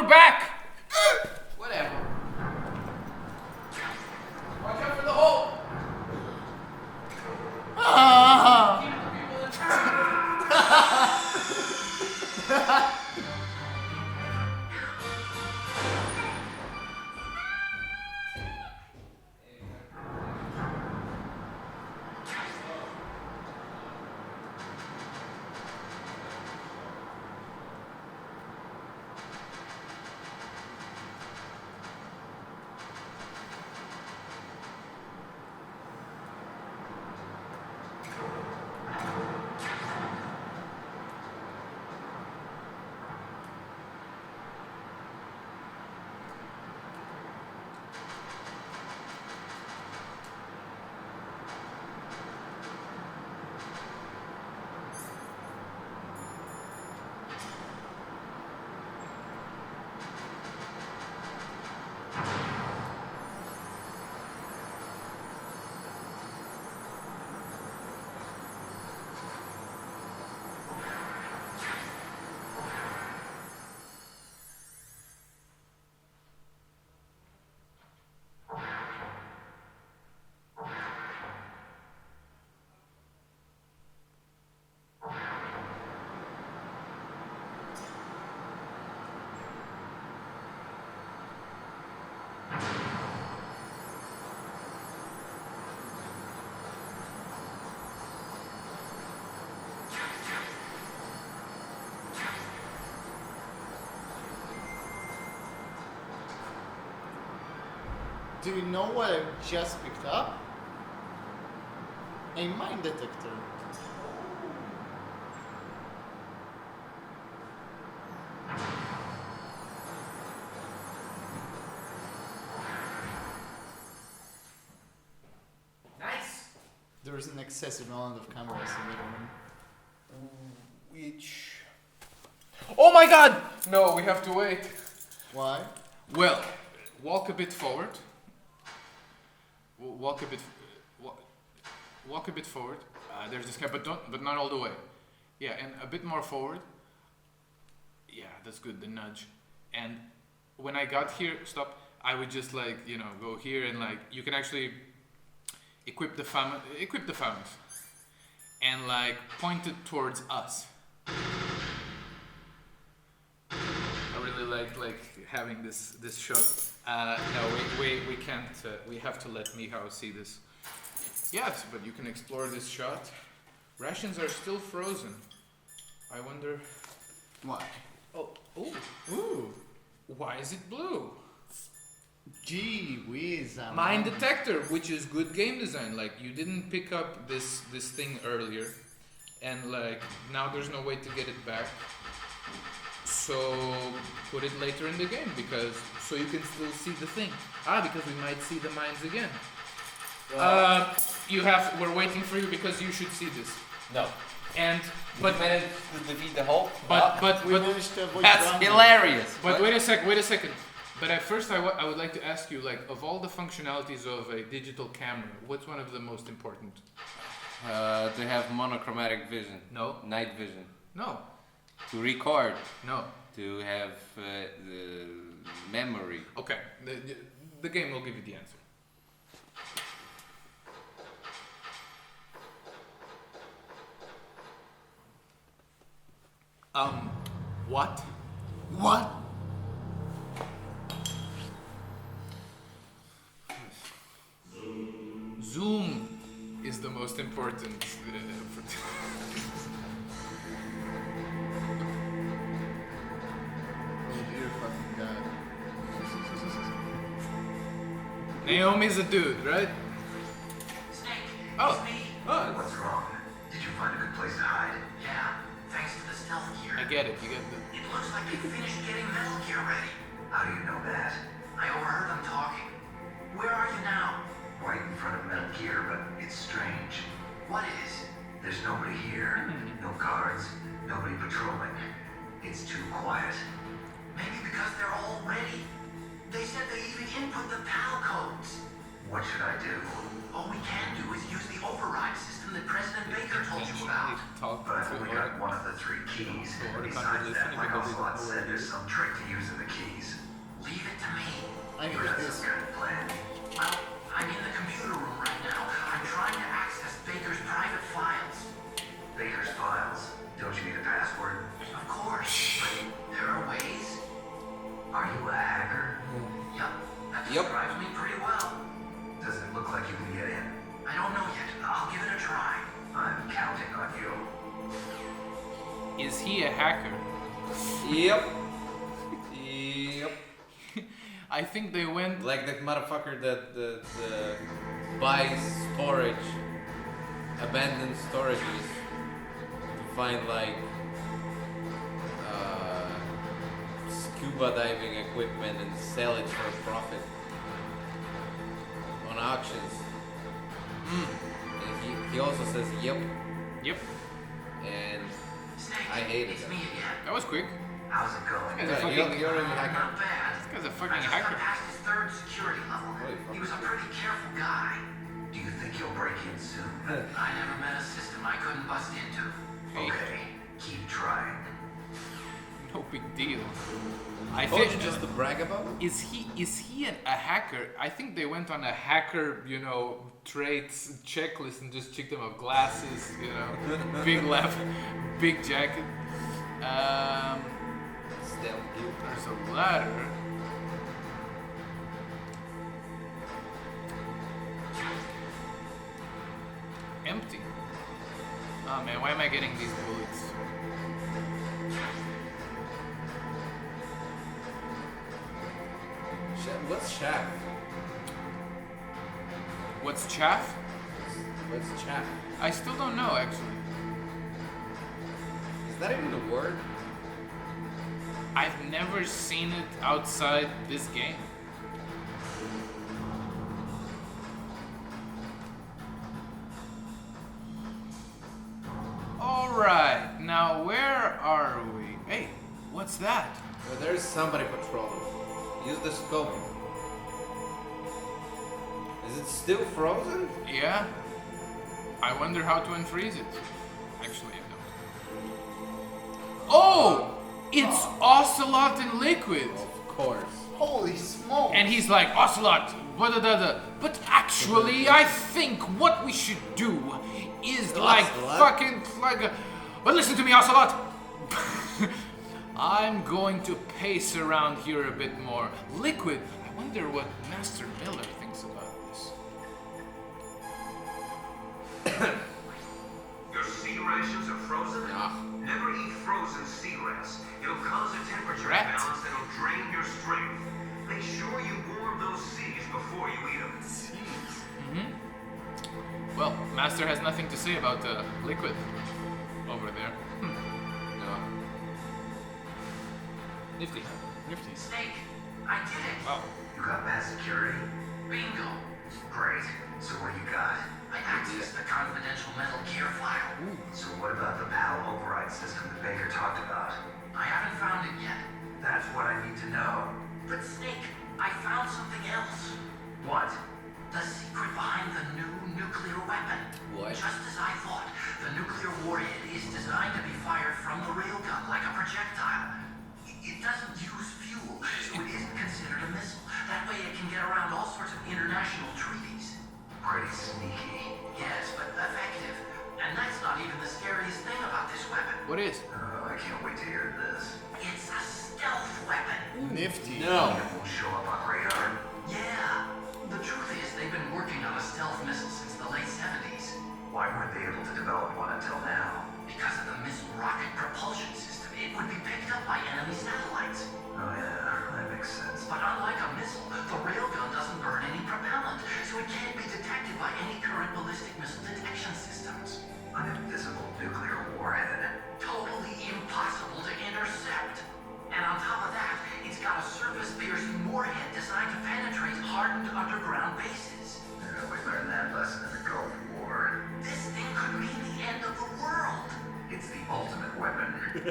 back! Whatever. Watch out for the hole! Keep the people in Do you know what I just picked up? A mine detector. Nice! There is an excessive amount of cameras in the room. Which... Oh my god! No, we have to wait. Why? Well, walk a bit forward. Walk a bit forward. There's this guy, but not all the way. Yeah, and a bit more forward. Yeah, that's good. The nudge. And when I got here, stop. I would just like go here and like you can actually equip the famous, and like point it towards us. I really like having this shot. No, we can't. We have to let Michal see this. Yes, but you can explore this shot. Rations are still frozen. I wonder Why? Ooh. Why is it blue? Gee whiz. Mine detector, which is good game design. Like you didn't pick up this thing earlier, and like now there's no way to get it back. So put it later in the game so you can still see the thing. Because we might see the mines again. We're waiting for you because you should see this. No. But You managed to defeat the Hulk? but managed to avoid That's drowning. hilarious. But wait a second. But at first I would like to ask you, like, of all the functionalities of a digital camera, what's one of the most important? To have monochromatic vision. No. Night vision. No. To record. No. To have the memory. Okay. The game will give you the answer. What? What? Zoom is the most important. Oh dear fucking god. Naomi's a dude, right? Snake, Oh. it's me. Oh, What's wrong? Did you find a good place to hide? Yeah, thanks to the stealth gear. I get it. You get the. It looks like they finished getting metal gear ready. How do you know that? I overheard them talking. Where are you now? Right in front of metal gear, but it's strange. What is? There's nobody here. No guards. Nobody patrolling. It's too quiet. Maybe because they're all ready. They said they even input the PAL codes. What should I do? All we can do is use the override system that President Baker told you about. Talk But I've to only got one of the 3 keys. Besides that, like Ocelot said, there's some trick to using the keys. Leave it to me. I You need got this. some kind of plan. Well, I'm in the computer room right now. I'm trying to access Baker's private files. Baker's files? Don't you need a password? Of course, but there are ways. Are you a hacker? Yep, that describes me pretty well. Does it look like you can get in? I don't know yet. I'll give it a try. I'm counting on you. Is he a hacker? Yep. Yep. I think they went. Like that motherfucker that buys storage, abandoned storages, to find like scuba diving equipment and sell it for a profit on auctions. And he also says yep, Yep, and Snake, I hated it's that. me again. that was quick. How's it going? This guy's a Yeah, fucking. you're already Not hacker. bad. This guy's a I fucking just hacker. got past his 3rd security level. Holy fuck. He was a pretty careful guy. Do you think he'll break in soon? I never met a system I couldn't bust into. Hey. Okay, keep trying. No big deal. I Told you think. just to brag about it? Is he a hacker? I think they went on a hacker, traits checklist and just checked them up. Glasses, big left, big jacket. Stealth gear. There's a ladder. Empty. Oh man, why am I getting these bullets? What's chaff? What's chaff? What's chaff? I still don't know actually. Is that even a word? I've never seen it outside this game. Alright, now where are we? Hey, what's that? Well, there's somebody patrolling. Use the scope. Is it still frozen? Yeah? I wonder how to unfreeze it. Actually, I don't. Oh! It's Ocelot in liquid! Of course. Holy smoke! And he's like, Ocelot, blah, blah, blah, blah. But actually, I think what we should do is But listen to me, Ocelot! I'm going to pace around here a bit more. Liquid, I wonder what Master Miller thinks about this. Your sea rations are frozen? Ah. Never eat frozen sea rats. It'll cause a temperature Rat. imbalance that'll drain your strength. Make sure you warm those seas before you eat them. Well, Master has nothing to say about Liquid over there. No. Nifty. Nifty. Snake, I did it. Wow. You got past security? Bingo. Great. So what do you got? I accessed the confidential metal gear file. So what about the PAL override system that Baker talked about? I haven't found it yet. That's what I need to know. But Snake, I found something else. What? The secret behind the new nuclear weapon. What? Just as I thought, the nuclear warhead is designed to be fired from the railgun like a projectile. It doesn't use fuel, so it isn't considered a missile. That way it can get around all sorts of international treaties. Pretty sneaky. Yes, but effective. And that's not even the scariest thing about this weapon. What is? I can't wait to hear this. It's a stealth weapon. Nifty. No. It won't show up on radar. Yeah. The truth is, they've been working on a stealth missile since the late 70s. Why weren't they able to develop one until now? Because of the missile rocket propulsion system. It would be picked up by enemy satellites. Oh yeah, that makes sense. But unlike a missile, the railgun doesn't burn any propellant, so it can't be detected by any current ballistic missile detection systems. An invisible nuclear warhead. Totally impossible to intercept. And on top of that, it's got a surface-piercing warhead designed to penetrate hardened underground bases. We learned that lesson in the Gulf War. This thing could mean the end of the world. It's the ultimate weapon. From a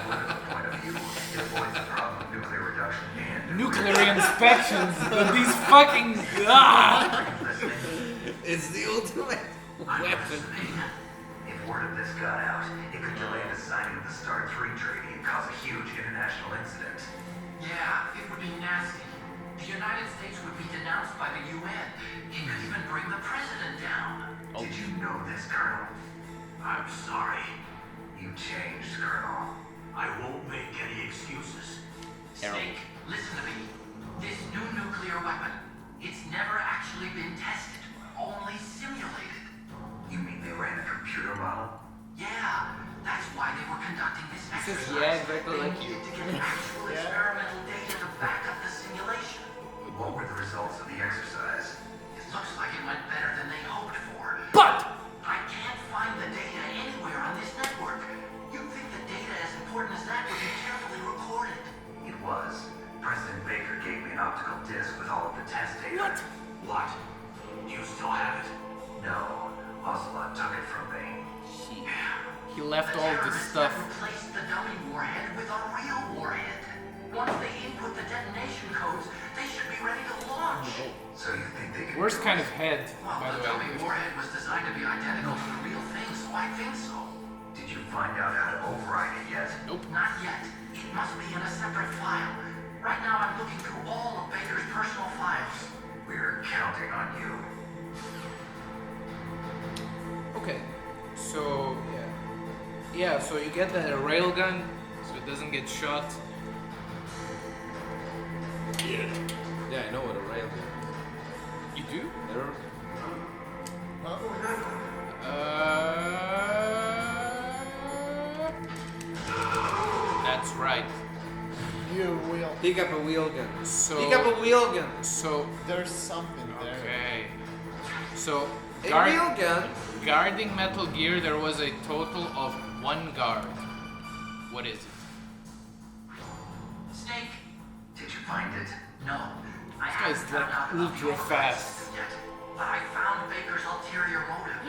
political point of view, it avoids the problem of nuclear reduction and Nuclear inspections. These fucking. Ah! Listening? It's the ultimate weapon. Underestimate. If word of this got out, it could delay the signing of the START 3 treaty and cause a huge international incident. Yeah, it would be nasty. The United States would be denounced by the UN. It could even bring the president down. Oh. Did you know this, Colonel? I'm sorry. You changed, Colonel. I won't make any excuses. Snake, listen to me. This new nuclear weapon, it's never actually been tested, only simulated. You mean they ran a computer model? Yeah, that's why they were conducting this He says, exercise. yeah, exactly They like you. needed to get actual experimental data to back up the simulation. What were the results of the exercise? It looks like it went better than they hoped for. But I can't find the data anywhere on this network. You'd think the data as important as that would be carefully recorded. It was. President Baker gave me an optical disc with all of the test data. What? Do you still have it? No. Ocelot took it from me. he left all this stuff. Replaced the dummy warhead with a real warhead. Once they input the detonation codes, they should be ready to launch. So you think they could? Worst kind of head, Well, by the the dummy way. warhead was designed to be identical to the real thing, so I think so. Did you find out how to override it yet? Nope. Not yet. It must be in a separate file. Right now I'm looking through all of Baker's personal files. We're counting on you. Okay, so yeah, so you get the railgun, so it doesn't get shot. Yeah, I know what a railgun is. You do? Error? That's right. You will. Pick up a wheel gun. So Pick up a wheel gun. so There's something there. okay. So A wheel gun? guarding Metal Gear, there was a total of 1 guard. What is it? Snake, did you find it? No. I guy's haven't found like out about ultra the fast. override yet, but I found Baker's ulterior motive.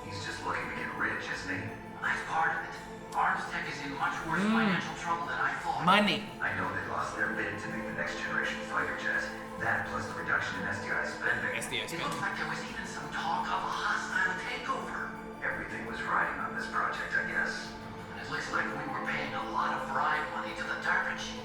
He's just looking to get rich, isn't he? That's part of it. Arms Tech is in much worse financial trouble than I thought. Money. I know they lost their bid to make the next generation fighter jet. That plus the reduction in SDI spending. SDI It spending. looked like there was even some talk of a hostile takeover. Everything was riding on this project, I guess. And it looks like we were paying a lot of bribe money to the DARPA chief.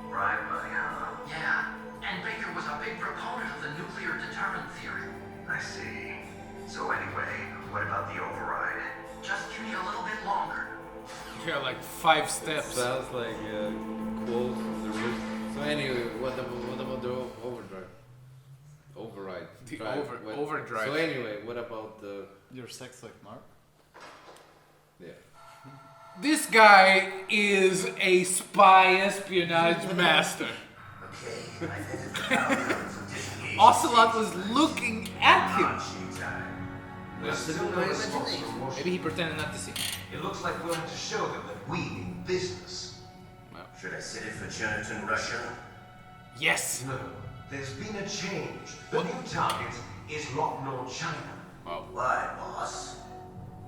Bribe money, huh? Yeah. And Baker was a big proponent of the nuclear deterrent theory. I see. So anyway, what about the override? Just give me a little bit longer. Yeah, like 5 steps. Sounds like a quote from the roof. So anyway, what about the overdrive? Override. The Drive, overdrive. So anyway, what about the... Your sex like Mark? Yeah. This guy is a spy espionage master. Okay, I think it's some disengaged. Ocelot was looking at him. There's still no response from Washington. Maybe he pretended not to see. It looks like we'll have to show them that we mean business. Should I set it for Jonathan Russia? Yes. No, there's been a change. The new target is Locknor, China. Wow. Why, boss?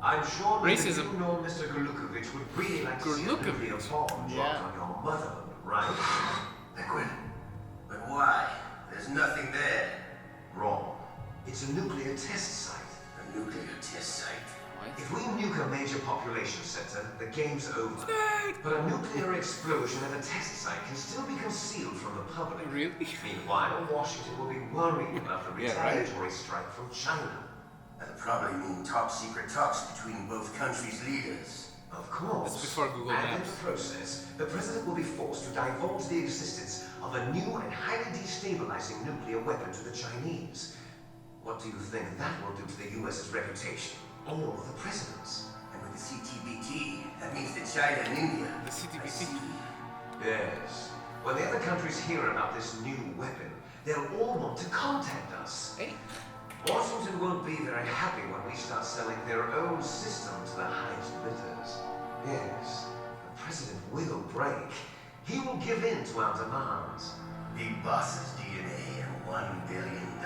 I'm sure that Racism. you know Mr. Golukovich would really like to see a Golukovich. nuclear bomb dropped Yeah. on your motherhood, right? Liquid. But why? There's nothing there. Wrong. It's a nuclear test site. A nuclear test site. If we nuke a major population center, the game's over. But a nuclear explosion at a test site can still be concealed from the public. Really? Meanwhile, Washington will be worried about the Yeah, right. retaliatory strike from China. That'll probably mean top secret talks between both countries' leaders. Of course. That's before Google and in Maps. the process, the president will be forced to divulge the existence of a new and highly destabilizing nuclear weapon to the Chinese. What do you think that will do to the U.S.'s reputation? Or the president's? And with the CTBT, that means that China and India. The I CTBT. see. Yes. When the other countries hear about this new weapon, they'll all want to contact us. Hey. Washington won't be very happy when we start selling their own system to the highest bidders. Yes, the president will break. He will give in to our demands. Big boss's DNA and $1 billion.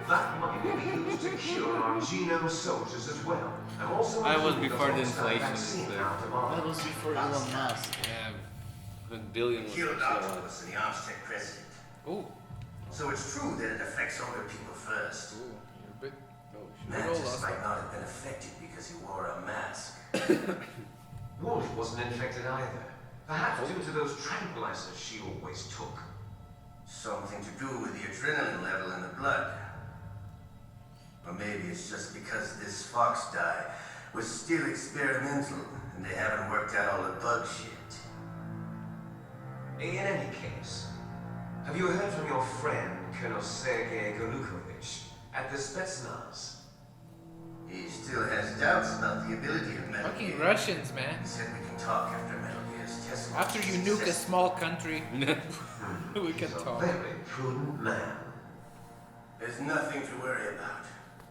That money will be used to cure our genome soldiers as well. And also I was include before the hostile inflation vaccine is our demand. That was before Elon Musk. Yeah. $1 billion was Killed so Octopus and the Arms Tech president. Oh. So it's true that it affects older people first. Ooh, you're a bit. Oh, Mantis might not have been affected because he wore a mask. Wolf wasn't infected either. Perhaps due to those tranquilizers she always took. Something to do with the adrenaline level in the blood. Or maybe it's just because this fox dye was still experimental and they haven't worked out all the bug shit. In any case, have you heard from your friend, Colonel Sergei Golukovich, at the Spetsnaz? He still has doubts about the ability of Metal Fucking Gear. Russians, man. He said we can talk after Metal Gear's test. After you nuke a small country, we can He's a talk. very prudent man. There's nothing to worry about.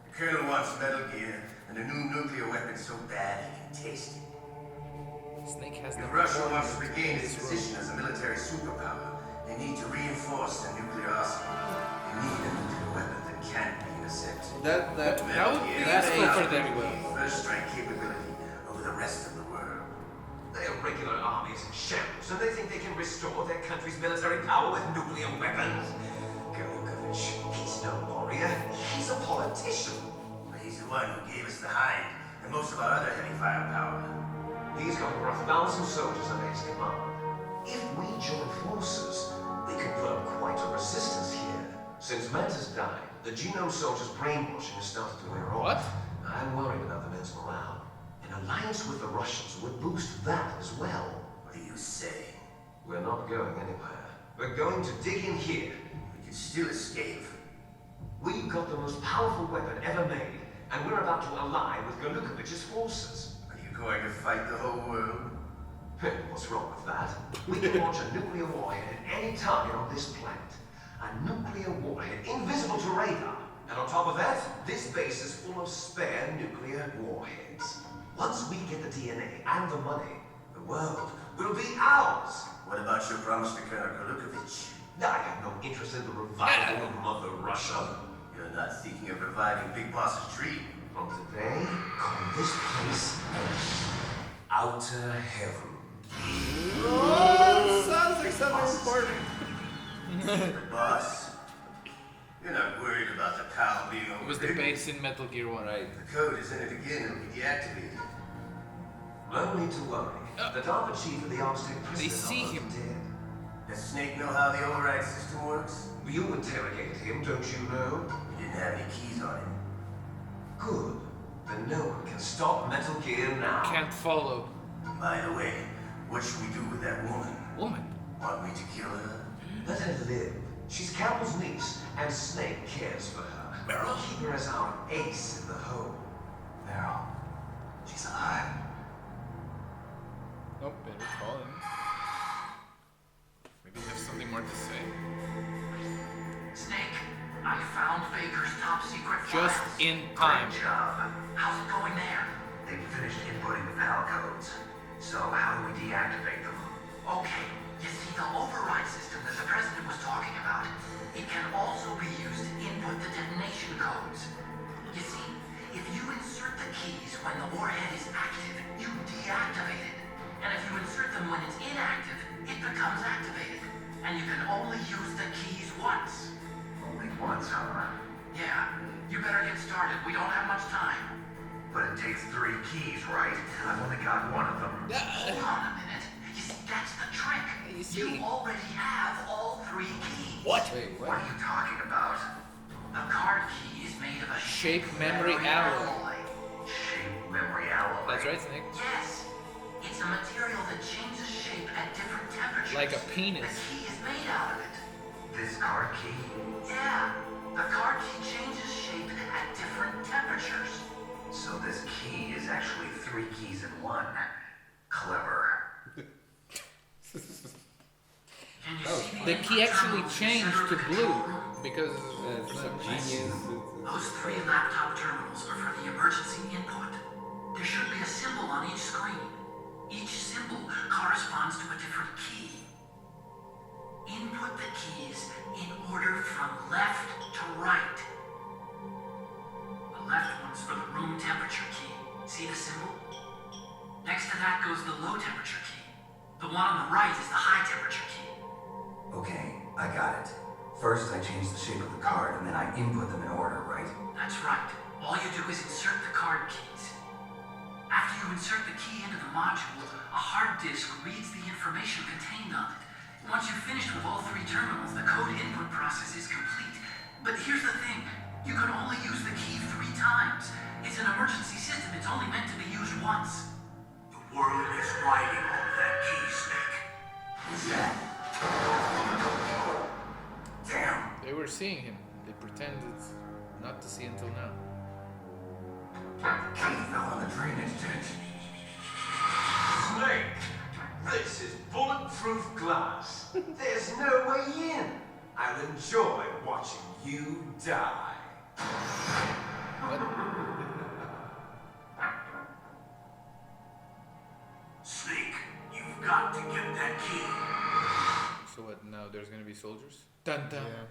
The Colonel wants Metal Gear and a new nuclear weapon so bad he can taste it. Snake has If the Russia wants to regain its position as a military superpower, they need to reinforce their nuclear arsenal. They need a nuclear weapon that can't be intercepted. That would be that useful age for them. pretty well. First strike capability over the rest of the world. They are regular armies in shambles, and they think they can restore their country's military power with nuclear weapons. Golukovich, he's no warrior. He's a politician. He's the one who gave us the Hind and most of our other heavy firepower. He's got over 1,000 soldiers under his command. If we join forces, we could put up quite a resistance here. Since Mantis died, the genome soldiers' brainwashing has started to wear off. What? I'm worried about the men's morale. An alliance with the Russians would boost that as well. What are you saying? We're not going anywhere. We're going to dig in here. We can still escape. We've got the most powerful weapon ever made, and we're about to ally with Golukovich's forces. Are you going to fight the whole world? What's wrong with that? We can launch a nuclear warhead at any target on this planet. A nuclear warhead invisible to radar. And on top of that, this base is full of spare nuclear warheads. Once we get the DNA and the money, the world will be ours. What about your promise to Colonel Golukovich? I have no interest in the revival of Mother Russia. You're not thinking of reviving Big Boss's dream. From today, call this place Outer Heaven. Oh, sounds like something important. The boss. You're not worried about the PAL being It was the overridden. base in Metal Gear 1. Right. The code is in it again, it'll be deactivated. No need to worry. The DARPA chief of the Armstead prison They see are him. dead. Does Snake know how the override system works? You interrogated him, don't you know? He didn't have any keys on him. Good. Then no one can stop Metal Gear now. Can't follow. By the way, what should we do with that woman? Woman. Want me to kill her? Let her live. She's Campbell's niece, and Snake cares for her. We'll keep her as our ace in the hole. Meryl. She's alive. Nope, better call him. Maybe you have something more to say. Snake, I found Baker's top secret Just in time. Great job. How's it going there? They've finished inputting the PAL codes. So how do we deactivate them? Okay, you see the override system that the president was talking about. It can also be used to input the detonation codes. You see, if you insert the keys when the warhead is active, you deactivate it. And if you insert them when it's inactive, it becomes activated. And you can only use the keys once. Only once, huh? Yeah. You better get started. We don't have much time. But it takes 3 keys, right? I've only got one of them. Hold on a minute. You see, that's the trick. You see? You already have all 3 keys. What? Wait, What are you talking about? The card key is made of a Shape memory alloy. Shape memory alloy. That's right, Snake. Yes. It's a material that changes shape at different temperatures. Like a penis. The key is made out of it. This card key? Yeah. The card key changes shape at different temperatures. So this key is actually 3 keys in one. Clever. Can you see The key actually terminals changed center to of the blue control room? because It's a genius. Those 3 laptop terminals are for the emergency input. There should be a symbol on each screen. Each symbol corresponds to a different key. Input the keys in order from left to right. The left one's for the room temperature key. See the symbol? Next to that goes the low temperature key. The one on the right is the high temperature key. Okay, I got it. First, I change the shape of the card, and then I input them in order, right? That's right. All you do is insert the card keys. After you insert the key into the module, a hard disk reads the information contained on it. Once you've finished with all 3 terminals, the code input process is complete. But here's the thing. You can only use the key 3 times. It's an emergency system. It's only meant to be used once. The world is riding on that key, Snake. Who's that? Damn. They were seeing him. They pretended not to see until now. Key fell on the drainage ditch. Snake, this is bulletproof glass. There's no way in. I'll enjoy watching you die. What? Snake, you've got to get that key. So what? Now there's gonna be soldiers? Dun dun. Yeah.